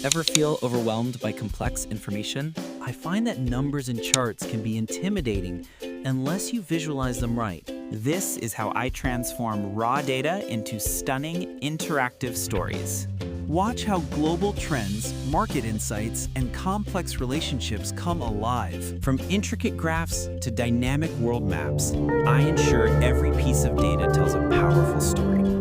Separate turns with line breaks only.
Ever feel overwhelmed by complex information? I find that numbers and charts can be intimidating unless you visualize them right. This is how I transform raw data into stunning, interactive stories. Watch how global trends, market insights, and complex relationships come alive. From intricate graphs to dynamic world maps, I ensure every piece of data tells a powerful story.